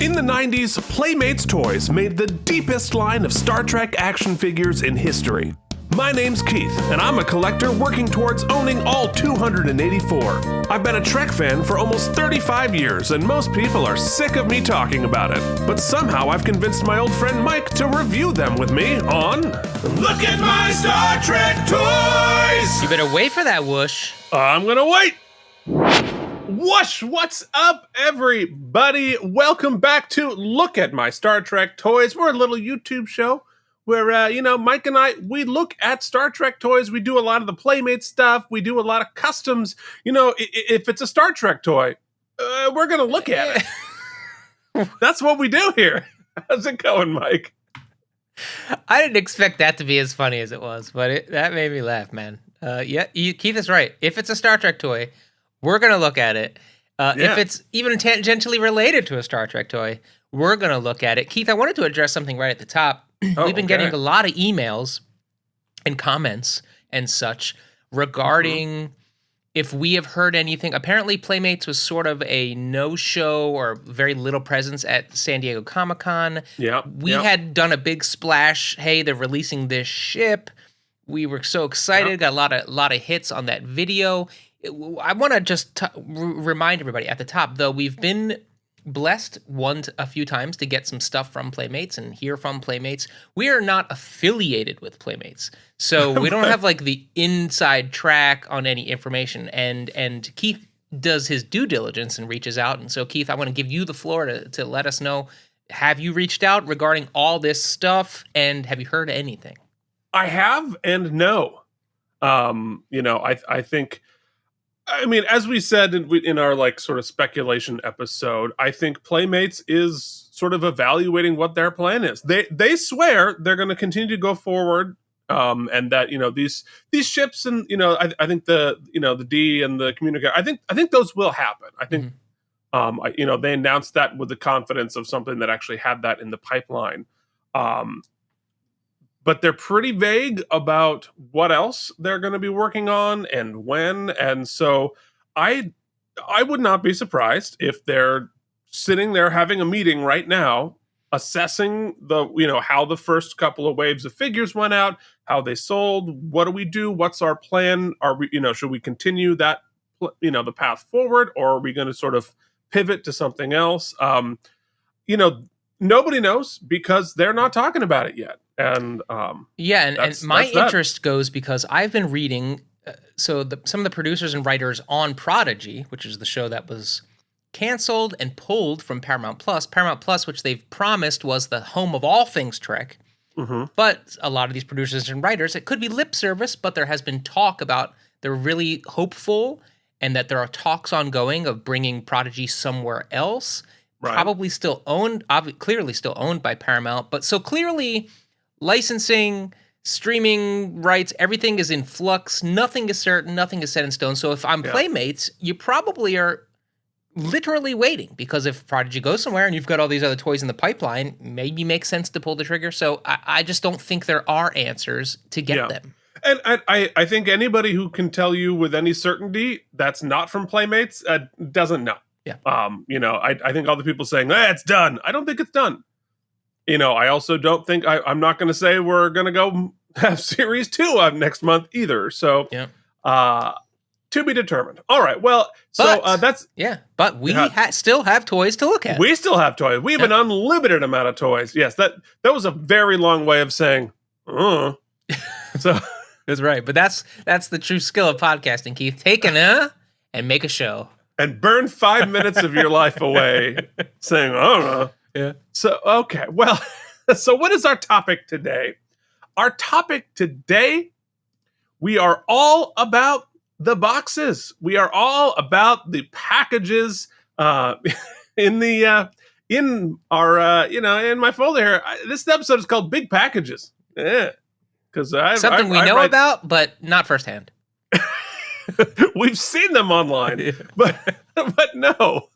In the 90s, Playmates Toys made the deepest line of Star Trek action figures in history. My name's Keith, and I'm a collector working towards owning all 284. I've been a Trek fan for almost 35 years, and most people are sick of me talking about it. But somehow I've convinced my old friend Mike to review them with me on Look at My Star Trek Toys! You better wait for that whoosh. I'm gonna wait! Whoosh! What's up, everybody? Welcome back to Look at My Star Trek Toys. We're a little YouTube show where, Mike and I, we look at Star Trek toys. We do a lot of the Playmates stuff. We do a lot of customs. If it's a Star Trek toy, we're going to look at it. That's what we do here. How's it going, Mike? I didn't expect that to be as funny as it was, but that made me laugh, man. Keith is right. If it's a Star Trek toy, we're going to look at it. If it's even tangentially related to a Star Trek toy, we're going to look at it. Keith, I wanted to address something right at the top. We've been getting a lot of emails and comments and such regarding if we have heard anything. Apparently, Playmates was sort of a no-show or very little presence at San Diego Comic-Con. We had done a big splash. Hey, they're releasing this ship. We were so excited. Got a lot of hits on that video. I want to just remind everybody at the top, though, we've been blessed a few times to get some stuff from Playmates and hear from Playmates. We are not affiliated with Playmates, so we don't have like the inside track on any information. And Keith does his due diligence and reaches out. And so, Keith, I want to give you the floor to let us know. Have you reached out regarding all this stuff, and have you heard anything? I have, and no. I think. I mean, as we said in our sort of speculation episode, I think Playmates is sort of evaluating what their plan is. They swear they're going to continue to go forward, and that these ships and I think the D and the communicator. I think those will happen. I think they announced that with the confidence of something that actually had that in the pipeline. But they're pretty vague about what else they're going to be working on and when. And so I would not be surprised if they're sitting there having a meeting right now, assessing how the first couple of waves of figures went out, how they sold, what do we do? What's our plan? Are we, should we continue that, the path forward, or are we going to sort of pivot to something else? Nobody knows because they're not talking about it yet. And and my interest goes because I've been reading. Some of the producers and writers on Prodigy, which is the show that was canceled and pulled from Paramount Plus. Paramount Plus, which they've promised was the home of all things Trek. But a lot of these producers and writers, it could be lip service, but there has been talk about they're really hopeful and that there are talks ongoing of bringing Prodigy somewhere else. Right. Probably still owned, clearly still owned by Paramount, but so clearly. Licensing, streaming rights, everything is in flux. Nothing is certain. Nothing is set in stone. So if I'm Playmates, you probably are literally waiting, because if Prodigy goes somewhere and you've got all these other toys in the pipeline, maybe makes sense to pull the trigger. So I just don't think there are answers to get them. And I think anybody who can tell you with any certainty that's not from Playmates doesn't know. Yeah. I think all the people saying, it's done. I don't think it's done. I also don't think I'm not going to say we're going to go have series 2 of next month either. So, to be determined. All right. Well, that's but we still have toys to look at. We still have toys. We have an unlimited amount of toys. Yes, that was a very long way of saying. So that's right. But that's the true skill of podcasting, Keith. Take an and make a show and burn 5 minutes of your life away saying, I don't know. Yeah. So, okay. Well, so what is our topic today? Our topic today, we are all about the boxes. We are all about the packages in my folder here. This episode is called Big Packages. Yeah. Because something we know about, but not firsthand. We've seen them online, but no.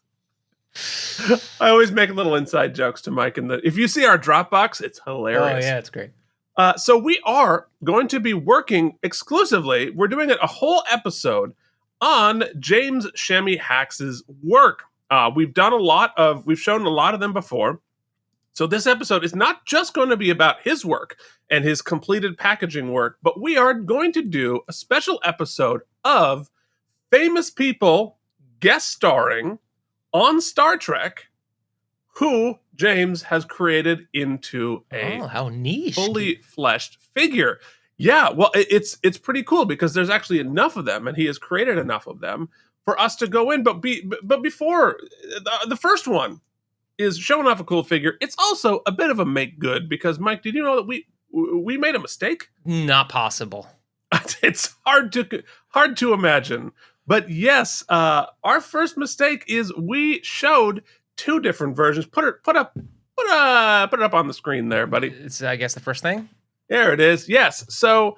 I always make little inside jokes to Mike, and if you see our Dropbox, it's hilarious. Oh yeah, it's great. So we are going to be working exclusively. We're doing a whole episode on James Shammie Hax's work. We've shown a lot of them before. So this episode is not just going to be about his work and his completed packaging work, but we are going to do a special episode of famous people guest starring on Star Trek who James has created into a how niche, fully fleshed figure. Yeah, well, it's pretty cool because there's actually enough of them, and he has created enough of them for us to go in. But before the first one is showing off a cool figure, it's also a bit of a make good because, Mike, did you know that we made a mistake? Not possible. It's hard to imagine. But yes, our first mistake is we showed two different versions. Put it up on the screen there, buddy. It's, I guess, the first thing. There it is. Yes. So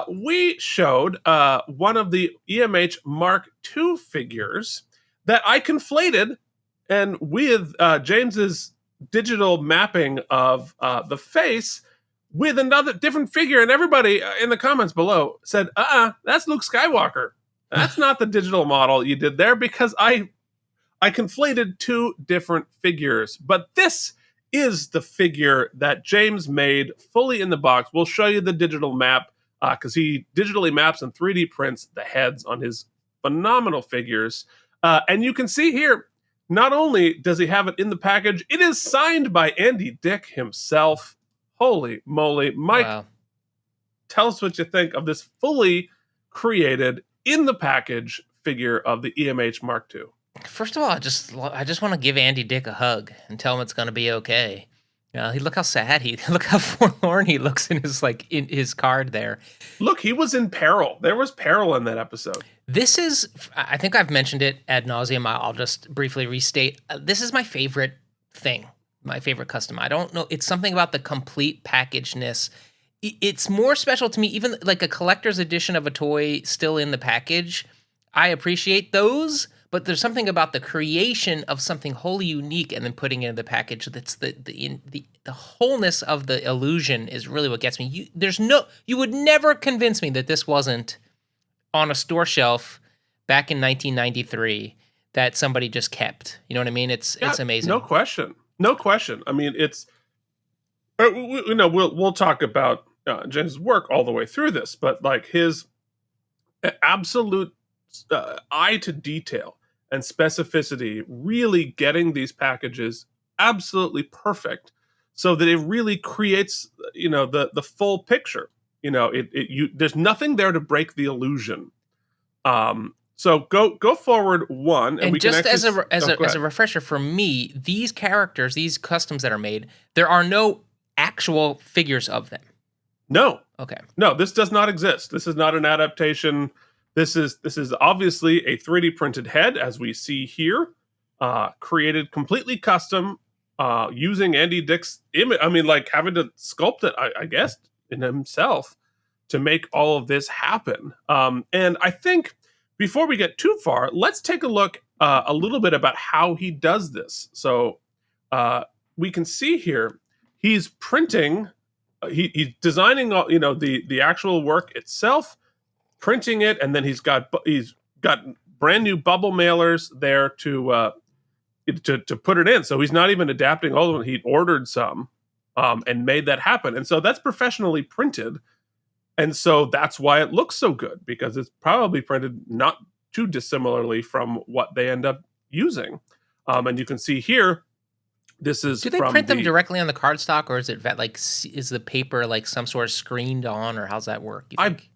we showed one of the EMH Mark II figures that I conflated, and with James's digital mapping of the face with another different figure, and everybody in the comments below said, that's Luke Skywalker. That's not the digital model you did there, because I conflated two different figures. But this is the figure that James made fully in the box. We'll show you the digital map because he digitally maps and 3D prints the heads on his phenomenal figures. And you can see here, not only does he have it in the package, it is signed by Andy Dick himself. Holy moly. Mike, wow. Tell us what you think of this fully created in the package figure of the EMH Mark II. First of all, I just want to give Andy Dick a hug and tell him it's going to be okay. Look how sad look how forlorn he looks in his card there. Look, he was in peril. There was peril in that episode. This is, I think I've mentioned it ad nauseum. I'll just briefly restate. This is my favorite thing, my favorite custom. I don't know. It's something about the complete packagedness. It's more special to me, even like a collector's edition of a toy still in the package. I appreciate those. But there's something about the creation of something wholly unique and then putting it in the package that's the wholeness of the illusion is really what gets me. You would never convince me that this wasn't on a store shelf back in 1993 that somebody just kept. You know what I mean? It's amazing. No question. I mean, it's we'll talk about James' work all the way through this, but like his absolute eye to detail and specificity, really getting these packages absolutely perfect, so that it really creates, the full picture. There's nothing there to break the illusion. So go forward one, and we just can as a refresher for me, these characters, these customs that are made, there are no actual figures of them. No. Okay. No, this does not exist. This is not an adaptation. This is obviously a 3D printed head, as we see here, created completely custom, using Andy Dick's image. I mean, like having to sculpt it, I guess, in himself to make all of this happen. And I think before we get too far, let's take a look a little bit about how he does this. So we can see here, he's printing, he's designing, the actual work itself, printing it, and then he's got brand new bubble mailers there to put it in. So he's not even adapting all of them. He ordered some and made that happen. And so that's professionally printed. And so that's why it looks so good, because it's probably printed not too dissimilarly from what they end up using. And you can see here, this is Do they print them directly on the cardstock, or is it is the paper like some sort of screened on, or how's that work, you think?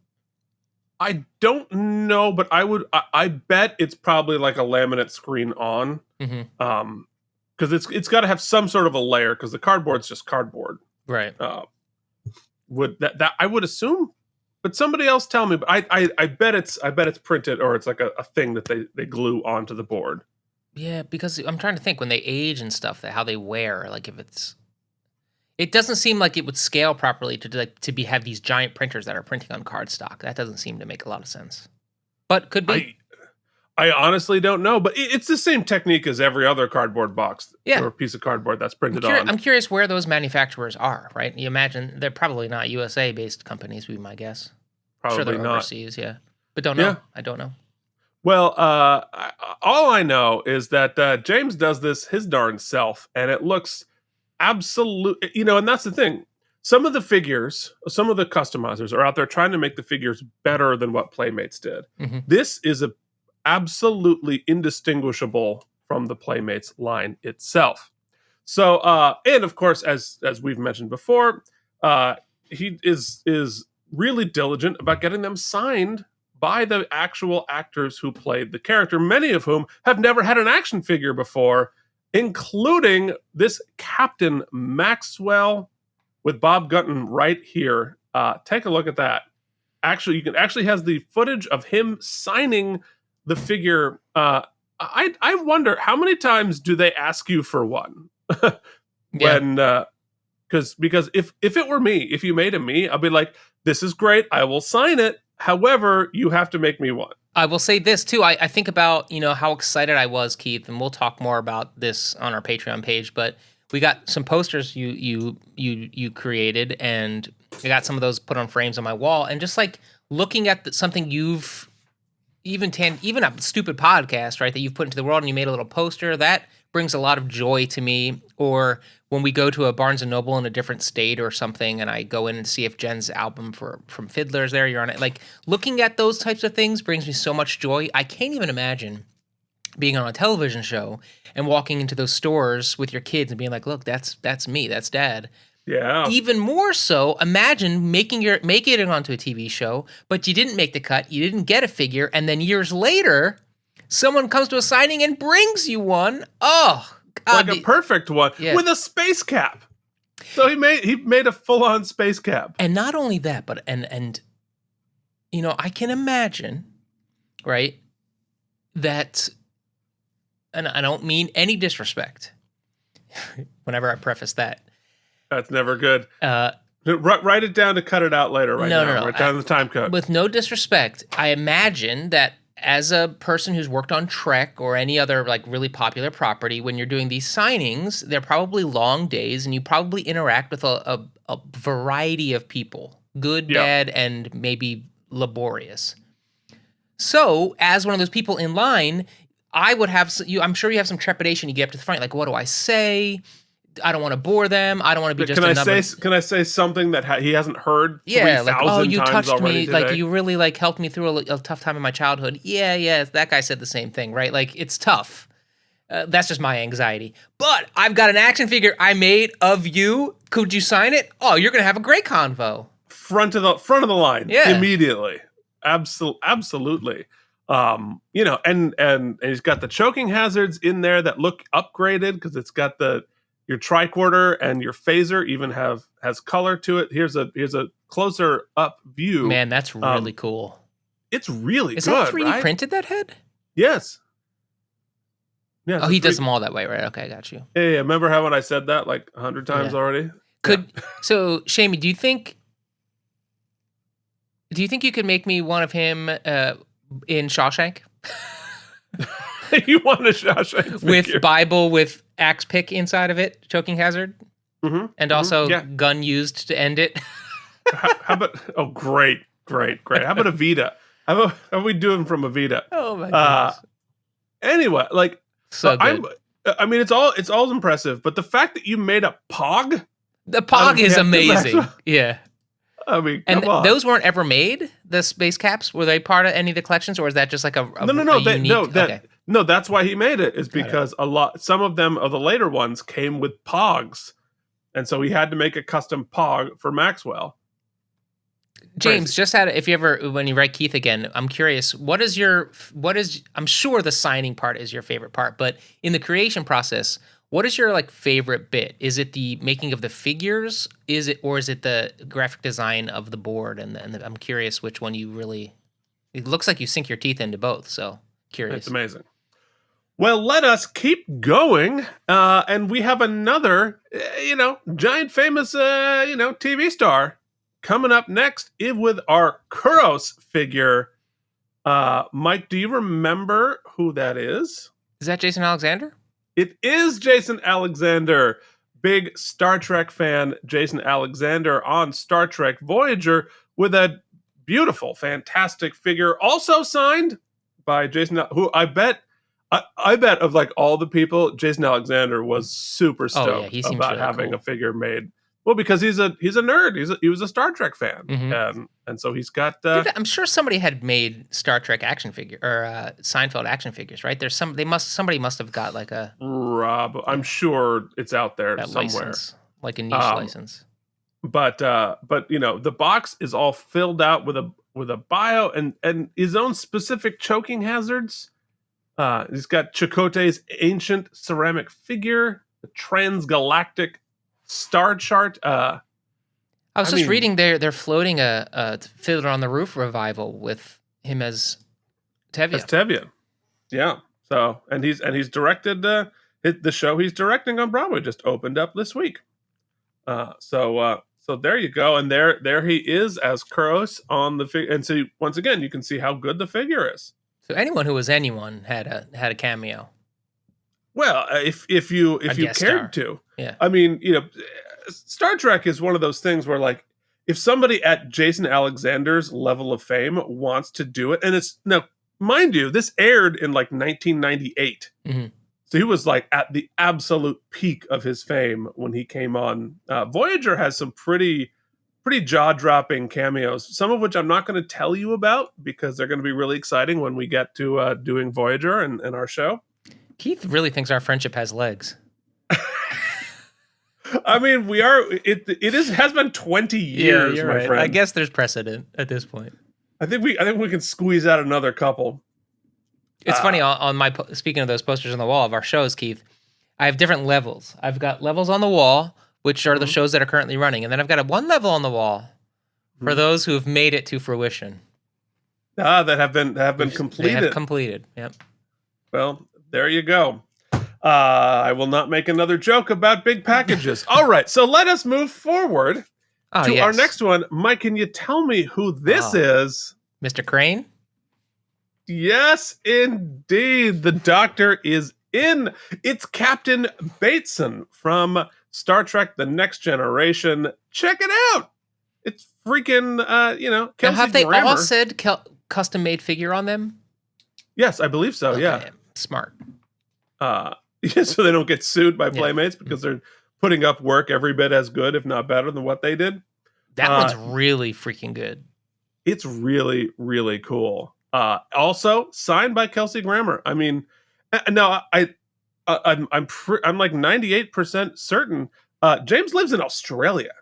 I don't know, but I bet it's probably like a laminate screen on, because it's got to have some sort of a layer, because the cardboard's just cardboard, right? That I would assume, but somebody else tell me. But I bet it's printed, or it's like a thing that they glue onto the board. Yeah, because I'm trying to think when they age and stuff, how they wear, like if it's. It doesn't seem like it would scale properly to have these giant printers that are printing on cardstock. That doesn't seem to make a lot of sense, but could be. I honestly don't know, but it's the same technique as every other cardboard box or piece of cardboard that's printed on. I'm curious where those manufacturers are. Right? You imagine they're probably not USA-based companies. Would be my guess. Probably I'm sure they're not overseas. Yeah, but don't know. Yeah. I don't know. Well, all I know is that James does this his darn self, and it looks absolute. And that's the thing. Some of the figures, some of the customizers are out there trying to make the figures better than what Playmates did. Mm-hmm. This is absolutely indistinguishable from the Playmates line itself. So, and of course, as we've mentioned before, he is really diligent about getting them signed by the actual actors who played the character, many of whom have never had an action figure before, including this Captain Maxwell with Bob Gunton right here. Take a look at that. Actually, you can actually has the footage of him signing the figure. I wonder how many times do they ask you for one when because if it were me, if you made a me, I'll be like, this is great, I will sign it. However, you have to make me one. I will say this too. I think about how excited I was, Keith, and we'll talk more about this on our Patreon page. But we got some posters you created, and I got some of those put on frames on my wall. And just like looking at something you've even a stupid podcast, right, that you've put into the world, and you made a little poster that brings a lot of joy to me. Or when we go to a Barnes & Noble in a different state or something, and I go in and see if Jen's album from Fiddler's there, you're on it. Like, looking at those types of things brings me so much joy. I can't even imagine being on a television show and walking into those stores with your kids and being like, look, that's me, that's Dad. Yeah. Even more so, imagine making it onto a TV show, but you didn't make the cut, you didn't get a figure, and then years later, someone comes to a signing and brings you one. Oh, God. Like a perfect one with a space cap. So he made a full-on space cap. And not only that, but and I can imagine, right, that, and I don't mean any disrespect whenever I preface that. That's never good. Write it down to cut it out later. No. Write down the time code. With no disrespect, I imagine that as a person who's worked on Trek or any other like really popular property, when you're doing these signings, they're probably long days, and you probably interact with a variety of people, good, bad, and maybe laborious. So, as one of those people in line, I would have I'm sure you have some trepidation. You get up to the front, like, what do I say? I don't want to bore them. I don't want to be just a number. Can I say something that he hasn't heard 3,000 like, oh, you times touched me. Today? Like, you really like helped me through a tough time in my childhood. Yeah, that guy said the same thing, right? Like, it's tough. That's just my anxiety. But I've got an action figure I made of you. Could you sign it? Oh, you're gonna have a great convo. Front of the line. Immediately. Absolutely. And he's got the choking hazards in there that look upgraded because it's got your tricorder and your phaser even has color to it. Here's a closer up view. Man, that's really cool. It's really good. Is that 3D printed, that head? Yes. Yeah. Oh, he does them all that way, right? Okay, I got you. Yeah. Remember how when I said that like 100 times already? So, Shammie, do you think you could make me one of him in Shawshank? You want a Shawshank figure? With Bible with axe pick inside of it, choking hazard, and also gun used to end it. how about? Oh, great! How about a Vita? How are we doing from a Vita? Oh my goodness. Anyway, like so good. I mean, it's all impressive, but the fact that you made a Pog, the Pog is amazing. Yeah. I mean, and those weren't ever made. The space caps, were they part of any of the collections, or is that just like a unique? No, that's why he made it, is because some of them of the later ones came with Pogs, and so he had to make a custom Pog for Maxwell. James, if you ever, when you write Keith again, I'm curious, I'm sure the signing part is your favorite part, but in the creation process, what is your like favorite bit? Is it the making of the figures? Or is it the graphic design of the board? And I'm curious which one you really. It looks like you sink your teeth into both. So curious. It's amazing. Well, let us keep going, and we have another, giant famous, TV star coming up next with our Kurros figure. Mike, do you remember who that is? Is that Jason Alexander? It is Jason Alexander. Big Star Trek fan, Jason Alexander on Star Trek Voyager with a beautiful, fantastic figure, also signed by Jason, who I bet of like all the people, Jason Alexander was super stoked he seems about really having cool. a figure made. Well, because he's a nerd. He was a Star Trek fan, Mm-hmm. and so he's got. I'm sure somebody had made Star Trek action figure or Seinfeld action figures, right? There's somebody must have got like a Rob, I'm sure it's out there that somewhere, license, like a niche license. But the box is all filled out with a bio and his own specific choking hazards. He's got Chakotay's ancient ceramic figure, the transgalactic star chart. I was reading they're floating a Fiddler on the Roof revival with him as Tevye. As Tevye, yeah. So and he's directed the show he's directing on Broadway just opened up this week. So there you go, and there he is as Kurros on the figure. And so once again, you can see how good the figure is. So anyone who was anyone had a cameo. Well, if you cared to, yeah. I mean, Star Trek is one of those things where, like, if somebody at Jason Alexander's level of fame wants to do it, and it's now, mind you, this aired in like 1998, so he was like at the absolute peak of his fame when he came on. Voyager has some pretty jaw-dropping cameos, some of which I'm not going to tell you about because they're going to be really exciting when we get to doing Voyager and our show. Keith really thinks our friendship has legs. I mean, we are. It has been 20 years, you're my right. friend. I guess there's precedent at this point. I think we can squeeze out another couple. It's funny on my speaking of those posters on the wall of our shows, Keith. I have different levels. I've got levels on the wall, which are the shows that are currently running, and then I've got one level on the wall for those who have made it to fruition. That have been completed. They have completed. Yep. Well, there you go. I will not make another joke about big packages. All right, so let us move forward to our next one. Mike, can you tell me who this is? Mr. Crane? Yes, indeed. The Doctor is in. It's Captain Bateson from Star Trek The Next Generation. Check it out. It's freaking, Kelsey Have they Grammer. all said custom-made figure on them? Yes, I believe so, yeah. Smart. So they don't get sued by Playmates because they're putting up work every bit as good, if not better, than what they did. That one's really freaking good. It's really, really cool. Also signed by Kelsey Grammer. I mean, no, I'm like 98% certain. James lives in Australia,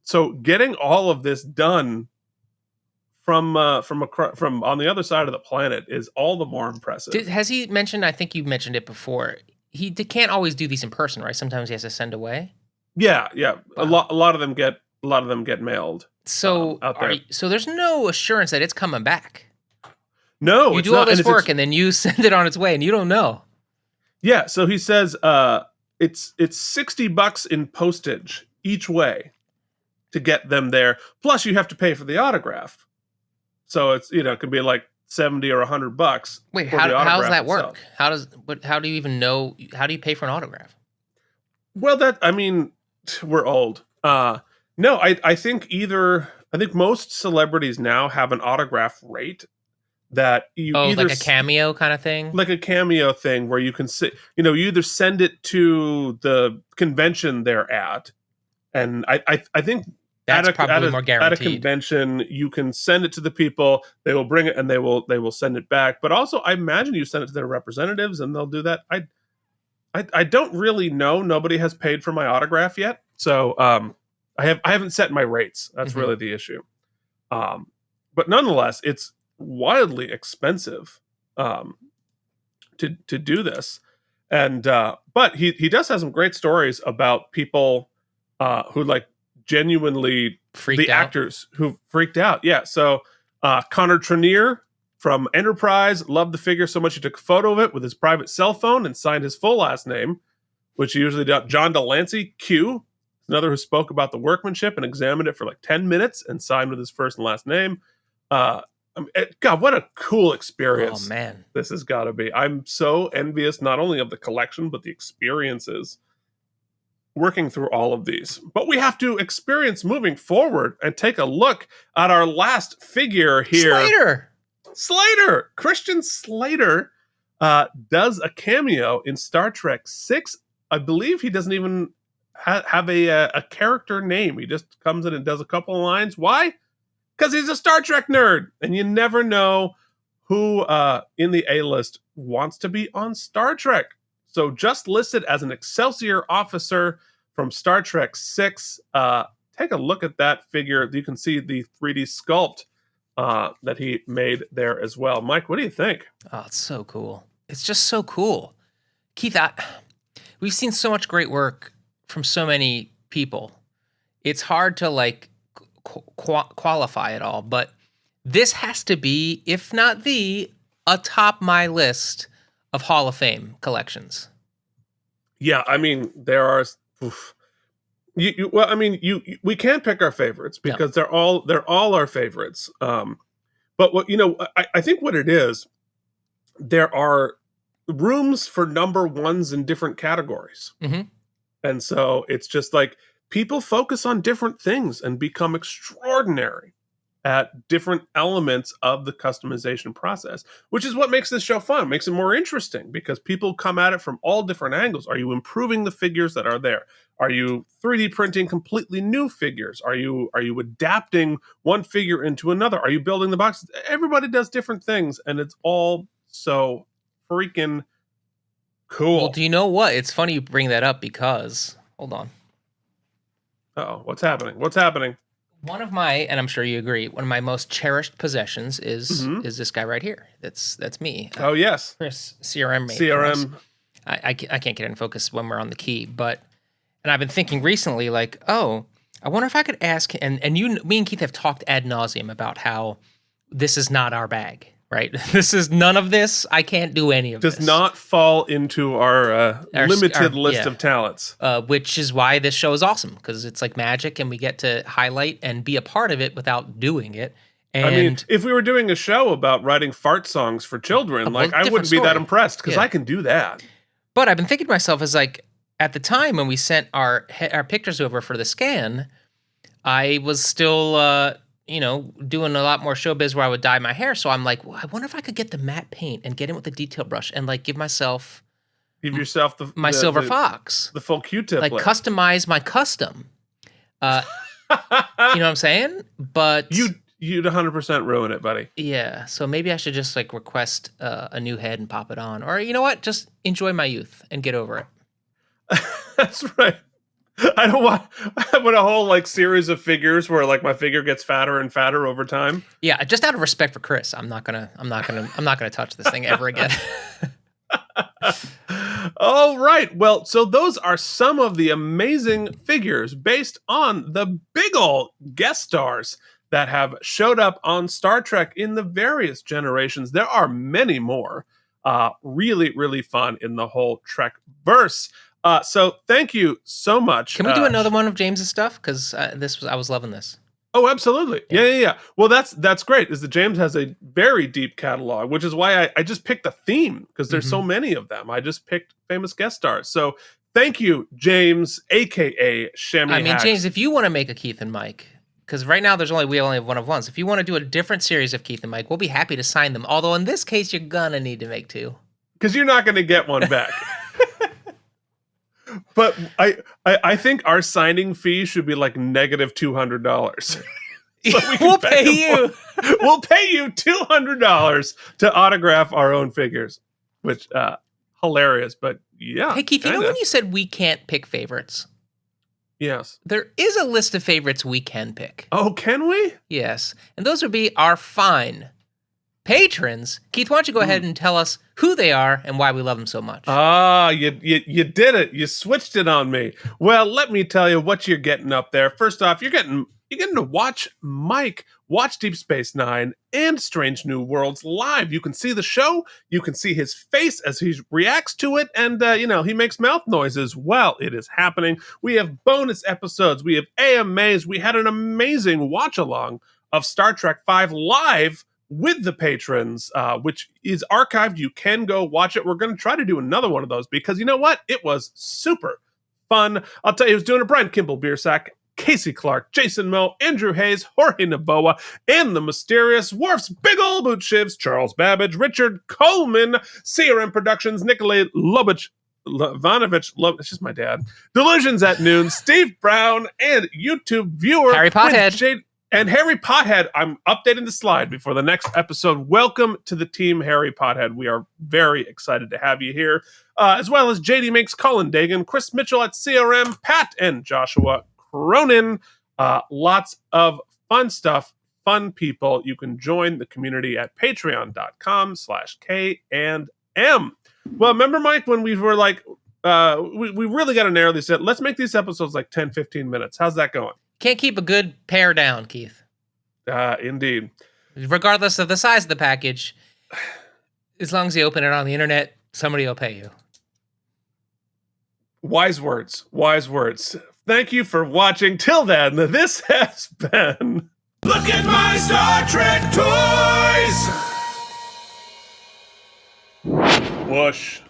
so getting all of this done from on the other side of the planet is all the more impressive. Has he mentioned? I think you mentioned it before. He can't always do these in person, right? Sometimes he has to send away. Yeah. Wow. A lot of them get mailed. So out there. So there's no assurance that it's coming back. No, you do all this work and then you send it on its way, and you don't know. Yeah. So he says it's $60 in postage each way to get them there. Plus, you have to pay for the autograph. So it's it could be like $70 or $100. Wait, how does that work? How do you even know? How do you pay for an autograph? Well, we're old. No, I think most celebrities now have an autograph rate that you either like a cameo kind of thing, like a cameo thing where you can you either send it to the convention they're at, and I think. That's probably more guaranteed. At a convention, you can send it to the people. They will bring it, and they will send it back. But also, I imagine you send it to their representatives, and they'll do that. I don't really know. Nobody has paid for my autograph yet, so I haven't set my rates. That's really the issue. But nonetheless, it's wildly expensive to do this, and but he does have some great stories about people who like. Genuinely actors who freaked out. Yeah. So Connor Trenier from Enterprise loved the figure so much he took a photo of it with his private cell phone and signed his full last name, which he usually did. John Delancey, Q, another who spoke about the workmanship and examined it for like 10 minutes and signed with his first and last name. God, what a cool experience. Oh, man. This has got to be. I'm so envious not only of the collection, but the experiences working through all of these. But we have to experience moving forward and take a look at our last figure here. Slater! Slater, Christian Slater, does a cameo in Star Trek 6. I believe he doesn't even have a character name. He just comes in and does a couple of lines. Why? Because he's a Star Trek nerd, and you never know who in the A-list wants to be on Star Trek. So just listed as an Excelsior officer from Star Trek 6. Take a look at that figure. You can see the 3D sculpt that he made there as well. Mike, what do you think? Oh, it's so cool. It's just so cool. Keith, we've seen so much great work from so many people. It's hard to like qualify it all, but this has to be, if not atop my list of Hall of Fame collections. Yeah, I mean, there are. Oof. We can't pick our favorites because they're all our favorites. But what I think what it is, there are rooms for number ones in different categories, and so it's just like people focus on different things and become extraordinary at different elements of the customization process, which is what makes this show fun, makes it more interesting because people come at it from all different angles. Are you improving the figures that are there? Are you 3D printing completely new figures? Are you adapting one figure into another? Are you building the boxes? Everybody does different things, and it's all so freaking cool. Well, do you know what? It's funny you bring that up because, hold on. Uh-oh, what's happening? What's happening? One of my, and I'm sure you agree, one of my most cherished possessions is this guy right here. That's me. Oh yes, Chris, CRM mate. CRM. I can't get in focus when we're on the key, but and I've been thinking recently, like, oh, I wonder if I could ask, and me and Keith have talked ad nauseum about how this is not our bag, right? This is none of this. I can't do any of this. Does not fall into our limited list of talents. Which is why this show is awesome, because it's like magic and we get to highlight and be a part of it without doing it. And I mean, if we were doing a show about writing fart songs for children, like I wouldn't be that impressed because I can do that. But I've been thinking to myself as like, at the time when we sent our pictures over for the scan, I was still, doing a lot more showbiz where I would dye my hair. So I'm like, well, I wonder if I could get the matte paint and get in with the detail brush and like give yourself my silver fox, the full Q-tip, like customize my custom. You know what I'm saying? But you'd 100% ruin it, buddy. Yeah. So maybe I should just like request a new head and pop it on, or you know what? Just enjoy my youth and get over it. That's right. I want a whole like series of figures where like my figure gets fatter and fatter over time. Yeah, just out of respect for Chris, I'm not gonna touch this thing ever again. All right. Well, so those are some of the amazing figures based on the big ol' guest stars that have showed up on Star Trek in the various generations. There are many more. Really, really fun in the whole Trek verse. So thank you so much. Can we do another one of James's stuff? Because I was loving this. Oh, absolutely. Yeah. Well, that's great. Is that James has a very deep catalog, which is why I just picked a theme because there's so many of them. I just picked famous guest stars. So thank you, James, aka Shammie Hax. James, if you want to make a Keith and Mike, because right now we only have one of ones. If you want to do a different series of Keith and Mike, we'll be happy to sign them. Although in this case, you're gonna need to make two because you're not gonna get one back. But I think our signing fee should be like -$200. So we'll pay you. We'll pay you $200 to autograph our own figures, which hilarious. But yeah. Hey Keith, you know when you said we can't pick favorites? Yes. There is a list of favorites we can pick. Oh, can we? Yes, and those would be our fine patrons. Keith, why don't you go ahead and tell us who they are and why we love them so much? You did it. You switched it on me. Well, let me tell you what you're getting up there. First off, you're getting to watch Mike watch Deep Space Nine and Strange New Worlds live. You can see the show. You can see his face as he reacts to it. And, he makes mouth noises. Well, it is happening. We have bonus episodes. We have AMAs. We had an amazing watch-along of Star Trek V live with the patrons, which is archived. You can go watch it. We're going to try to do another one of those because you know what? It was super fun. I'll tell you who's doing it. Brian Kimball, Beersack, Casey Clark, Jason Moe, Andrew Hayes, Jorge Naboa, and the mysterious Worf's Big Ol' Boot Shivs, Charles Babbage, Richard Coleman, CRM Productions, Nikolay Lobich, Vanovich, it's just my dad. Delusions at Noon, Steve Brown, and YouTube viewer Harry Pothead. And Harry Pothead. I'm updating the slide before the next episode. Welcome to the team, Harry Pothead. We are very excited to have you here, as well as JD Makes, Colin Dagan, Chris Mitchell at CRM, Pat and Joshua Cronin. Lots of fun stuff, fun people. You can join the community at patreon.com/K&M. Well, remember, Mike, when we were like, we really got to narrow these down. Let's make these episodes like 10, 15 minutes. How's that going? Can't keep a good pair down, Keith. Indeed. Regardless of the size of the package, as long as you open it on the internet, somebody will pay you. Wise words. Wise words. Thank you for watching. Till then, this has been... Look at my Star Trek toys! Whoosh.